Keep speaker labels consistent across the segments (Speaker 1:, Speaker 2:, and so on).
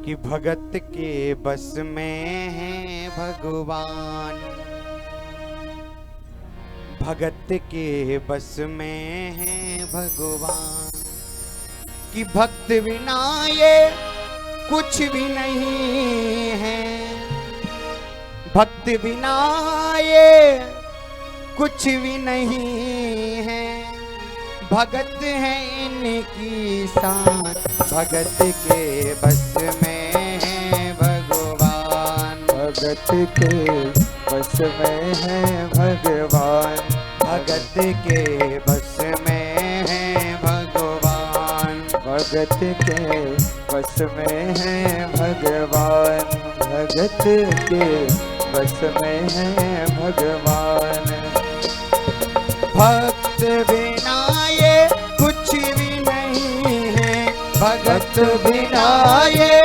Speaker 1: कि भगत के बस में है भगवान, भगत के बस में है भगवान, कि भक्त बिना ये कुछ भी नहीं है, भक्त बिना ये कुछ भी नहीं है, भगत है इनकी शान, भगत के बस में है भगवान,
Speaker 2: भगत के बस में है भगवान,
Speaker 1: भगत के बस में है भगवान,
Speaker 2: भगत के बस में है भगवान, भगत के बस में है भगवान।
Speaker 1: भक्त बिना ये कुछ भी नहीं है, भगत बिना ये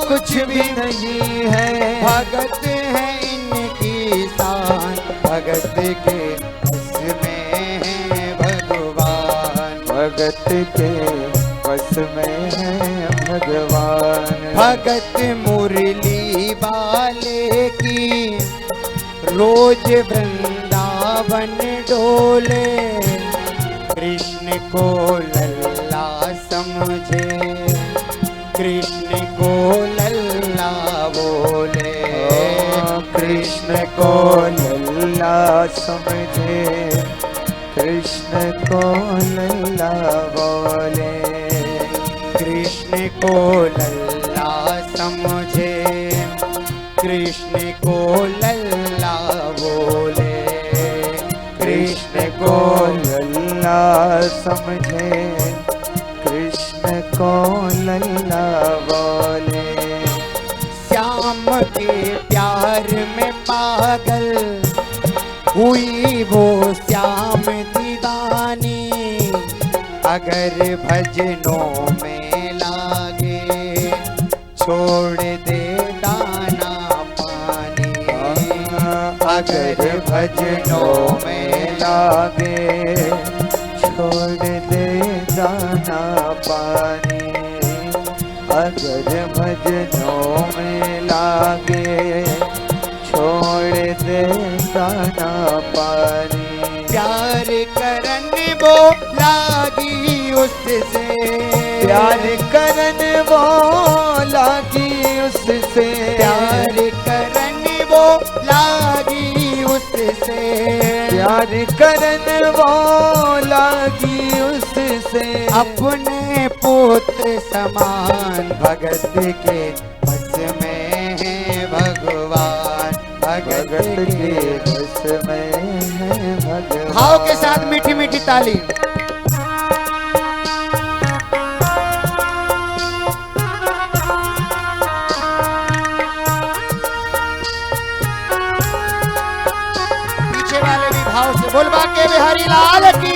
Speaker 2: कुछ भी नहीं है,
Speaker 1: भगत है इनकी शान, भगत के बस में है भगवान,
Speaker 2: भगत के बस में है भगवान।
Speaker 1: भगत मुरली वाले की रोज वृंदावन डोले, कृष्ण को लल्ला समझे, कृष्ण को लल्ला बोले,
Speaker 2: कृष्ण को लल्ला समझे, कृष्ण को लल्ला बोले,
Speaker 1: कृष्ण को लल्ला समझे, कृष्ण को लल्ला बोले,
Speaker 2: कृष्ण को लल्ला समझे, कृष्ण को लल्ला बोले।
Speaker 1: श्याम के प्यार में पागल हुई वो श्याम दीवानी, अगर भजनों में लागे छोड़ दे दाना पानी, अगर भजनों में
Speaker 2: लागे छोड़ दे दाना पानी, अगर भजनों में लागे छोड़ दे दाना पानी।
Speaker 1: प्यार करन वो लागी उससे,
Speaker 2: प्यार करन वो लागी उससे,
Speaker 1: प्यार करन वो लागी उससे,
Speaker 2: प्यार करन वो लागी उससे,
Speaker 1: अपने पुत्र समान भगत के बस में है भगवान, भगत के
Speaker 2: बस में है भगवान।
Speaker 1: भाव के साथ मीठी मीठी ताली। पीछे वाले भी भाव से बोल बाके बिहारी लाल की।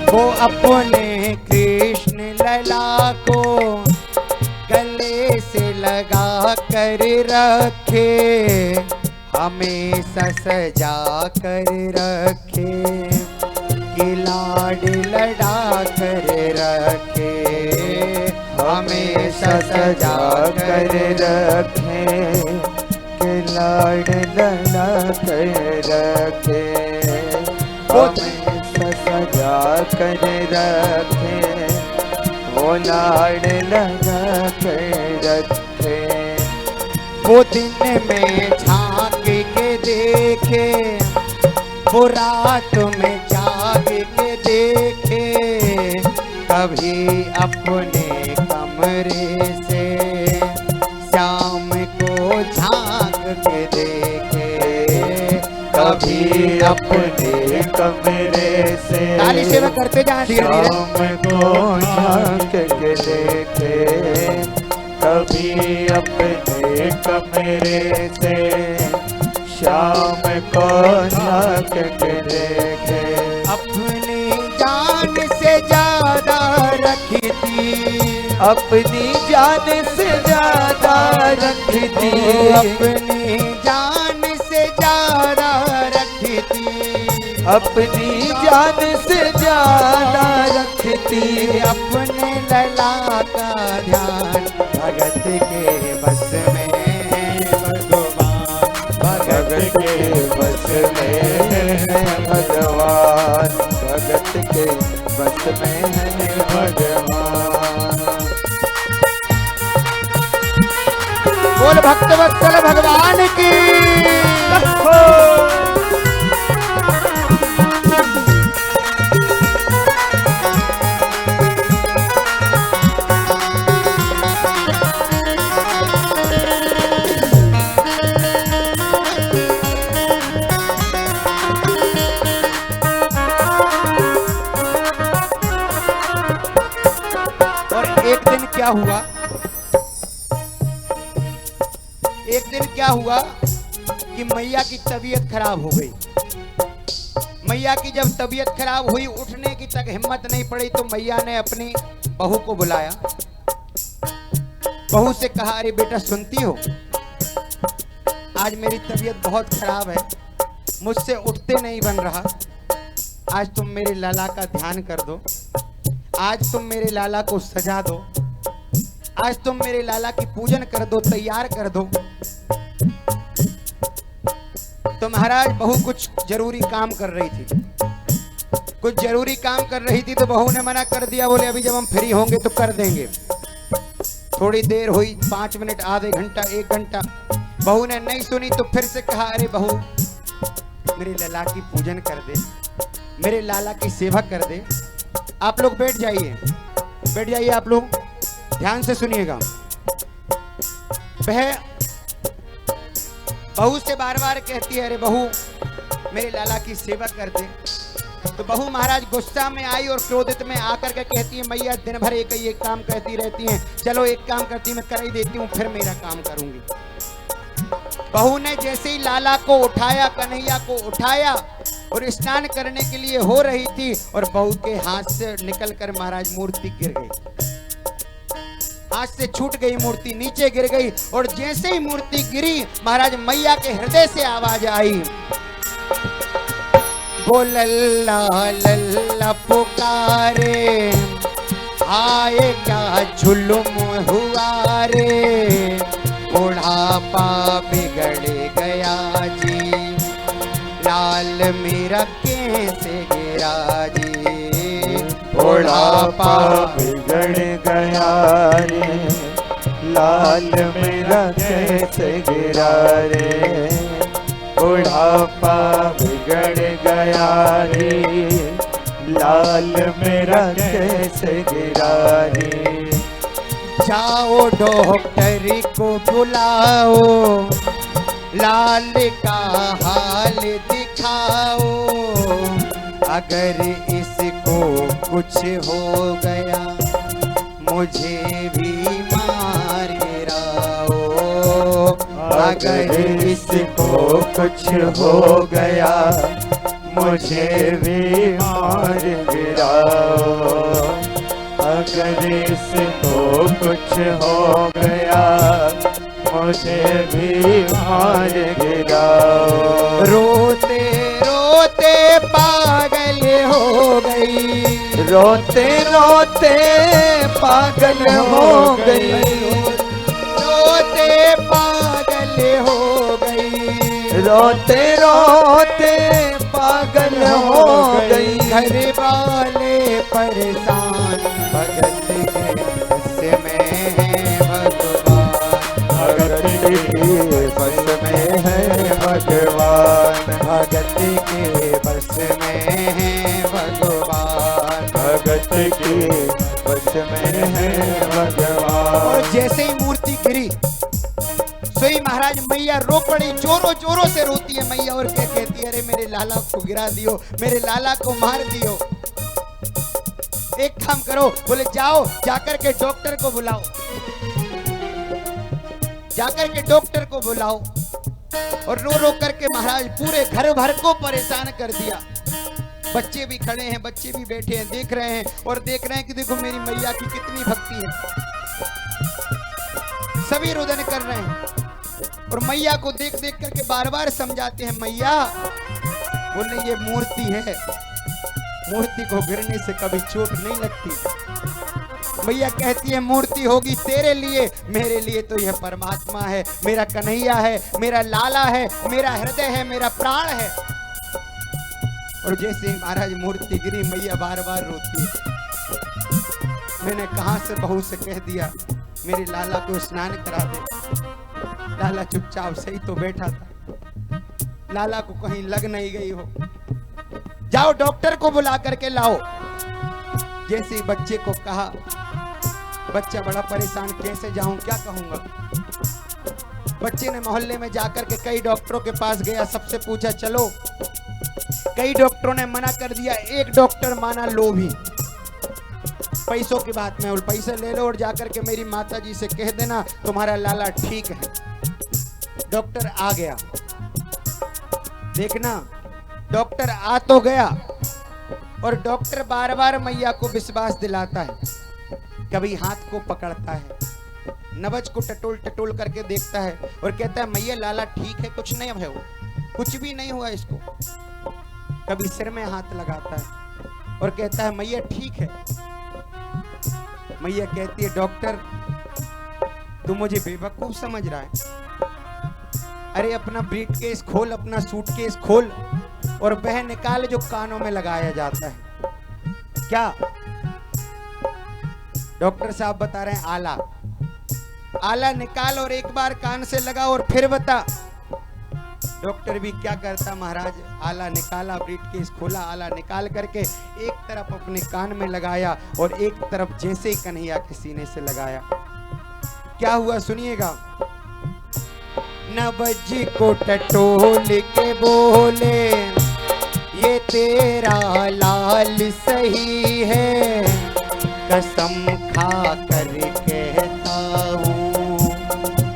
Speaker 1: वो अपने कृष्ण लला को गले से लगा कर रखे, हमेशा सजा कर रखे, कि लाड लड़ा कर रखे, हमेशा सजा कर
Speaker 2: रखे, के लाड लड़ा कर रखे, हमेशा सजा कर रखे, वो लाड लगा कर रखे।
Speaker 1: वो दिन में झांक के देखे, वो रात में जाग के देखे, कभी अपने कमरे से श्याम को झांक के देखे, कभी अपने
Speaker 2: कमरे से
Speaker 1: ताली से मैं करते जाए धीरे धीरे।
Speaker 2: शाम को झांक के देखे, कभी अपने कमरे से शाम को झांक के देखे।
Speaker 1: अपनी जान से ज्यादा रखती,
Speaker 2: अपनी जान से ज्यादा रखती,
Speaker 1: अपनी जान से ज्यादा रखती,
Speaker 2: अपनी जान से ज्यादा रखती।
Speaker 1: अपने लला का ध्यान भगत के बस में है भगवान,
Speaker 2: भगत के बस में है भगवान, भगत के बस में है भगवान।
Speaker 1: बोल भक्तवत्सल भगवान की। क्या हुआ, एक दिन क्या हुआ कि मैया की तबीयत खराब हो गई। मैया की जब तबीयत खराब हुई, उठने की तक हिम्मत नहीं पड़ी, तो मैया ने अपनी बहू को बुलाया। बहू से कहा, अरे बेटा सुनती हो, आज मेरी तबीयत बहुत खराब है, मुझसे उठते नहीं बन रहा, आज तुम मेरे लाला का ध्यान कर दो, आज तुम मेरे लाला को सजा दो, आज तुम मेरे लाला की पूजन कर दो, तैयार कर दो। तो महाराज बहू कुछ जरूरी काम कर रही थी, कुछ जरूरी काम कर रही थी, तो बहू ने मना कर दिया, बोले अभी जब हम फ्री होंगे तो कर देंगे। थोड़ी देर हुई, 5 मिनट, आधे घंटा, 1 घंटा, बहू ने नहीं सुनी, तो फिर से कहा, अरे बहू मेरे लाला की पूजन कर दे, मेरे लाला की सेवा कर दे। आप लोग बैठ जाइए, बैठ जाइए, आप लोग ध्यान से सुनिएगा। वह बहू से बार बार कहती है, अरे बहू मेरे लाला की सेवा कर दे। तो बहू महाराज गुस्सा में आई और क्रोधित में आकर के कहती है, मैया दिन भर एक ही एक काम कहती रहती हैं, चलो एक काम करती मैं कर ही देती हूँ, फिर मेरा काम करूंगी। बहू ने जैसे ही लाला को उठाया, कन्हैया को उठाया और स्नान करने के लिए हो रही थी, और बहू के हाथ से निकलकर महाराज मूर्ति गिर गई, हाथ से छूट गई, मूर्ति नीचे गिर गई। और जैसे ही मूर्ति गिरी, महाराज मैया के हृदय से आवाज आई, वो लल्ला लल्ला पुकारे, आए क्या जुल्म हुआ रे, बुढ़ापा बिगड़ गया जी, लाल मेरा कैसे गिरा जी,
Speaker 2: बुढ़ापा बिगड़ गया रे, लाल मेरा कैसे गिरा रे, बुढ़ापा बिगड़ गया रे, लाल मेरा कैसे गिरा रे।
Speaker 1: जाओ डॉक्टर को बुलाओ, लाल का हाल दिखाओ, अगर इसको कुछ हो गया मुझे भी मार गिराओ, अगर
Speaker 2: इसको कुछ हो गया मुझे भी मार गिराओ, अगर इसको कुछ हो गया मुझे भी मार गिराओ।
Speaker 1: रोते रोते पागल हो गई,
Speaker 2: रोते रोते पागल हो गई,
Speaker 1: रोते पागल हो गई,
Speaker 2: रोते रोते पागल हो गई।
Speaker 1: घर वाले परेशान, भगत के बस में है भगवान,
Speaker 2: भगत के बस में है भगवान,
Speaker 1: भगत के बस में है भगवान,
Speaker 2: भगत के बस में है भगवान।
Speaker 1: और जैसे ही मूर्ति गिरी, सोई महाराज मैया रो पड़ी, जोरों जोरों से रोती है मैया, और क्या कहती है, अरे मेरे लाला को गिरा दियो, मेरे लाला को मार दियो। एक काम करो, बोले जाओ जाकर के डॉक्टर को बुलाओ। जाकर के डॉक्टर को बुलाओ। और रो रो करके महाराज पूरे घर भर को परेशान कर दिया। बच्चे भी खड़े हैं, बच्चे भी बैठे हैं, देख रहे हैं और देख रहे हैं कि देखो मेरी मैया की कितनी भक्ति है। सभी रुदन कर रहे हैं और मैया को देख देख करके बार बार समझाते हैं। मैया बोले ये मूर्ति है, मूर्ति को गिरने से कभी चोट नहीं लगती। मैया कहती है मूर्ति होगी तेरे लिए, मेरे लिए तो यह परमात्मा है, मेरा कन्हैया है, मेरा लाला है, मेरा हृदय है, मेरा प्राण है। और जैसे ही महाराज मूर्ति गिरी मैया बार बार रोती है। मैंने कहां से बहू से कह दिया मेरे लाला को स्नान करा दे। लाला चुपचाप सही तो बैठा था, लाला को कहीं लग नहीं गई हो। जाओ डॉक्टर को बुला करके लाओ। जैसे ही बच्चे को कहा, बच्चा बड़ा परेशान, कैसे जाऊं, क्या कहूंगा। बच्चे ने मोहल्ले में जाकर के कई डॉक्टरों के पास गया, सबसे पूछा चलो। कई डॉक्टरों ने मना कर दिया, एक डॉक्टर माना लोभी। पैसों की बात में, पैसे ले लो और जाकर के मेरी माता जी से कह देना तुम्हारा लाला ठीक है। डॉक्टर आ गया, देखना डॉक्टर आ तो गया और डॉक्टर बार बार मैया को विश्वास दिलाता है। कभी हाथ को पकड़ता है, नब्ज को टटोल टटोल करके देखता है और कहता है मैया लाला ठीक है, कुछ नहीं है, वो कुछ भी नहीं हुआ इसको। कभी सिर में हाथ लगाता है और कहता है मैया ठीक है। मैया कहती है डॉक्टर तू मुझे बेवकूफ समझ रहा है। अरे अपना ब्रीफकेस खोल, अपना सूटकेस खोल और वह निकाल जो कानों में लगाया जाता है। क्या? डॉक्टर साहब बता रहे हैं आला। आला निकाल और एक बार कान से लगा और फिर बता। डॉक्टर भी क्या करता महाराज, आला निकाला, ब्रीफकेस खोला, आला निकाल करके एक तरफ अपने कान में लगाया और एक तरफ जैसे ही कन्हैया के सीने से लगाया। क्या हुआ सुनिएगा। नब्ज को टटोल के बोले ये तेरा लाल सही है, कसम खा कर कहता हूँ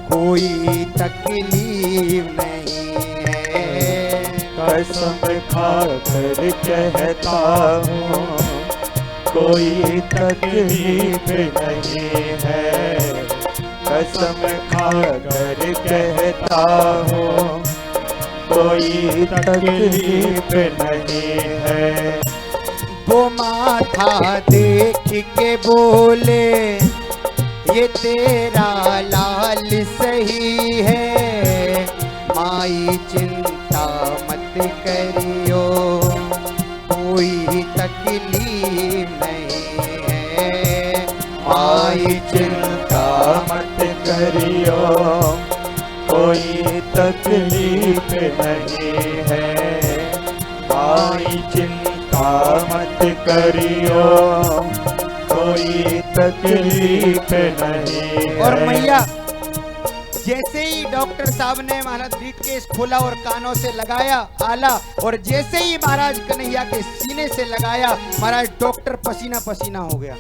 Speaker 1: कोई तकलीफ नहीं है।
Speaker 2: कसम खा कर कहता हूँ कोई तकलीफ नहीं है। कसम खा कर कहता हूँ कोई तकलीफ नहीं है।
Speaker 1: वो माथा देख के बोले ये तेरा लाल सही है, माई चिंता मत करियो कोई तकलीफ नहीं है।
Speaker 2: माई चिंता मत करियो कोई तकलीफ नहीं है। माई चिंता मत करियो कोई तकलीफ नहीं है।
Speaker 1: और मैया जैसे ही डॉक्टर साहब ने महाराज ब्रीफकेस खोला और कानों से लगाया आला, और जैसे ही महाराज कन्हैया के सीने से लगाया, महाराज डॉक्टर पसीना पसीना हो गया।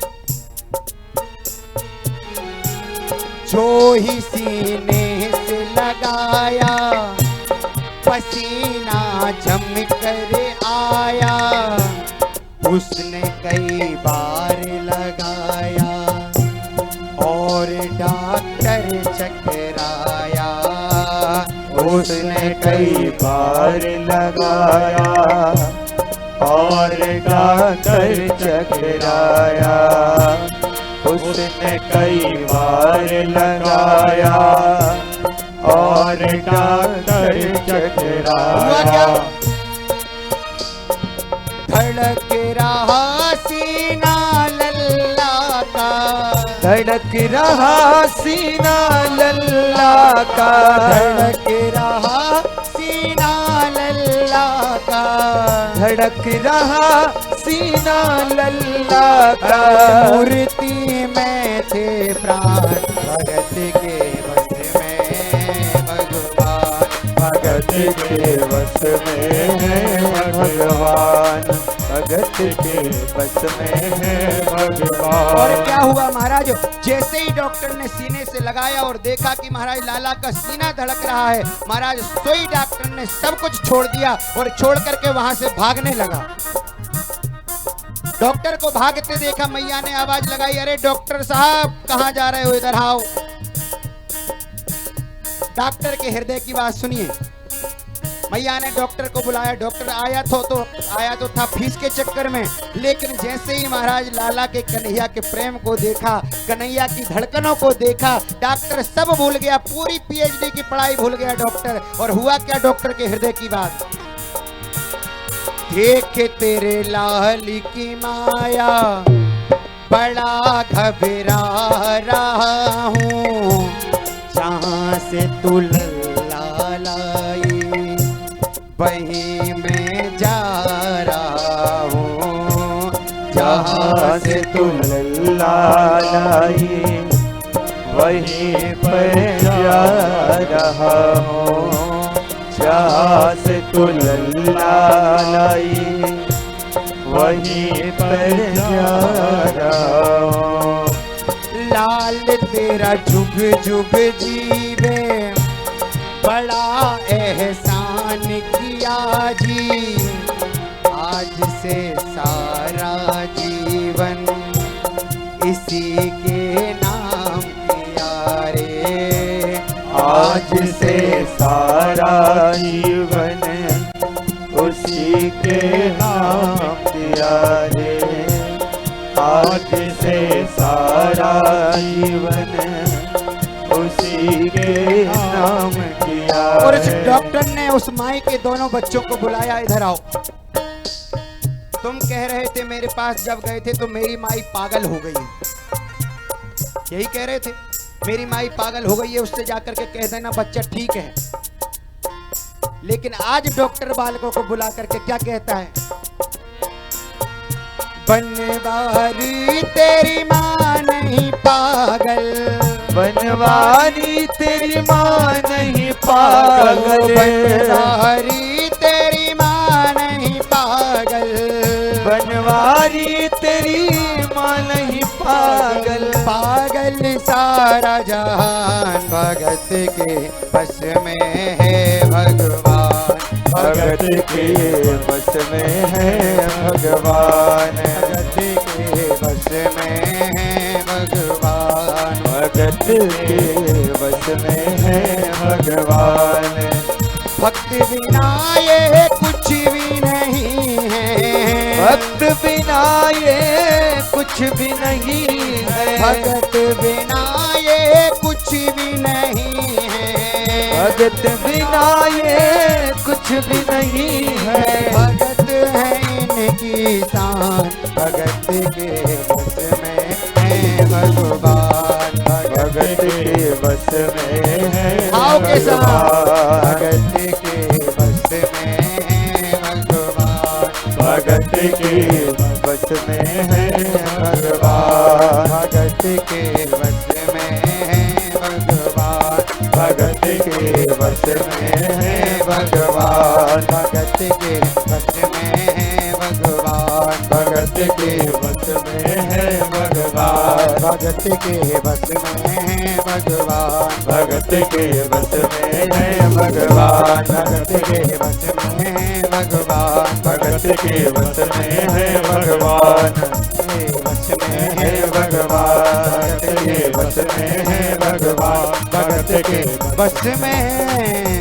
Speaker 1: जो ही सीने से लगाया पसीना जम कर आया, उसने कई बार लगाया और डॉक्टर चकराया।
Speaker 2: उसने कई बार लगाया और डॉक्टर चकराया। उसने कई बार लगाया और डॉक्टर चकराया।
Speaker 1: धड़क रहा सीना लल्ला का,
Speaker 2: धड़क रहा सीना लल्ला का।
Speaker 1: धड़क रहा सीना लल्ला का,
Speaker 2: धड़क रहा सीना लल्ला का।
Speaker 1: मूर्ति में थे प्राण भगत के बस में भगवान।
Speaker 2: भगत के वश में है भगवान। भगत के बस में है
Speaker 1: और
Speaker 2: भगवान।
Speaker 1: क्या हुआ महाराज, जैसे ही डॉक्टर ने सीने से लगाया और देखा कि महाराज लाला का सीना धड़क रहा है, महाराज सोई डॉक्टर ने सब कुछ छोड़ दिया और छोड़ करके वहां से भागने लगा। डॉक्टर को भागते देखा, मैया ने आवाज लगाई, अरे डॉक्टर साहब कहां जा रहे हो, इधर आओ। डॉक्टर के हृदय की बात सुनिए। मैया ने डॉक्टर को बुलाया, डॉक्टर आया तो था फीस के चक्कर में, लेकिन जैसे ही महाराज लाला के कन्हैया के प्रेम को देखा, कन्हैया की धड़कनों को देखा, डॉक्टर सब भूल गया, पूरी पीएचडी की पढ़ाई भूल गया डॉक्टर। और हुआ क्या डॉक्टर के हृदय की बात, देखे तेरे लाली की माया बड़ा घबरा रहा हूँ, जहाँ से तू लल्ला लाई वहीं मैं जा रहा हूँ,
Speaker 2: जहाँ से तू लल्ला लाई वहीं पर जा रहा हूँ, जहाँ से तू लल्ला लाई वहीं पर जा रहा हूँ।
Speaker 1: लाल तेरा जुग जुग जीवे बड़ा एहसान किया जी, आज से सारा जीवन इसी के नाम किया रे,
Speaker 2: आज से सारा जीवन उसी के नाम दिया रे, आज से सारा जीवन उसी के नाम किया।
Speaker 1: और इस डॉक्टर ने उस माई के दोनों बच्चों को बुलाया, इधर आओ। तुम कह रहे थे मेरे पास जब गए थे तो मेरी माई पागल हो गई है, यही कह रहे थे मेरी माई पागल हो गई है, उससे जाकर के कह देना बच्चा ठीक है। लेकिन आज डॉक्टर बालकों को बुला करके क्या कहता है, बनवारी तेरी माँ नहीं पागल,
Speaker 2: बनवारी तेरी माँ नहीं पागल,
Speaker 1: बनवारी तेरी माँ नहीं पागल,
Speaker 2: बनवारी तेरी माँ नहीं पागल,
Speaker 1: पागल सारा जहान भगत के बस में है भगवान,
Speaker 2: भगत के बस में है भगवान,
Speaker 1: भगत के बस में है भगवान,
Speaker 2: भगत के बस में है भगवान।
Speaker 1: भक्त बिना ये कुछ भी नहीं है,
Speaker 2: भक्त बिना ये कुछ भी नहीं है,
Speaker 1: भगत बिना ये कुछ भी नहीं है,
Speaker 2: भगत बिना ये कुछ भी नहीं है,
Speaker 1: भगत है इनकी शान, भगत के बस में है भगवान,
Speaker 2: भगत के बस में है
Speaker 1: आओ के साथ,
Speaker 2: भगवान,
Speaker 1: भगत के बस में है भगवान,
Speaker 2: भगत के बस में है भगवान,
Speaker 1: भगत के बस में है भगवान,
Speaker 2: भगत के बस में है भगवान,
Speaker 1: भगत के बस में है भगवान,
Speaker 2: भगत के बस में है भगवान,
Speaker 1: भगत के बस में है भगवान,
Speaker 2: भगत के बस में है भगवान,
Speaker 1: भगत के बस में है भगवान,
Speaker 2: भगत के बस में है भगवान,
Speaker 1: बस में
Speaker 2: है भगवान, भगत के बस में है भगवान, भगत के
Speaker 1: बस में